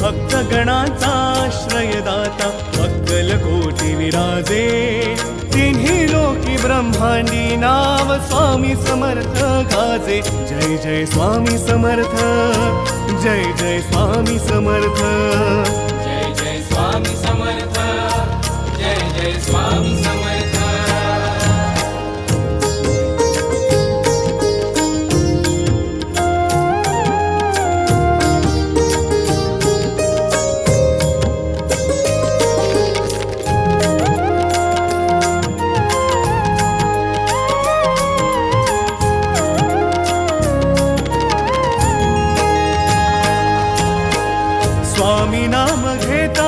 भक्तगणाचा आश्रयदाता अक्कलकोटी विराजे तिन्ही लोकी ब्रह्मांडी नाव स्वामी समर्थ गाजे जय जय स्वामी समर्थ जय जय स्वामी समर्थ जय जय स्वामी समर्थ जय जय स्वामी समर्थ स्वामी नाम घेता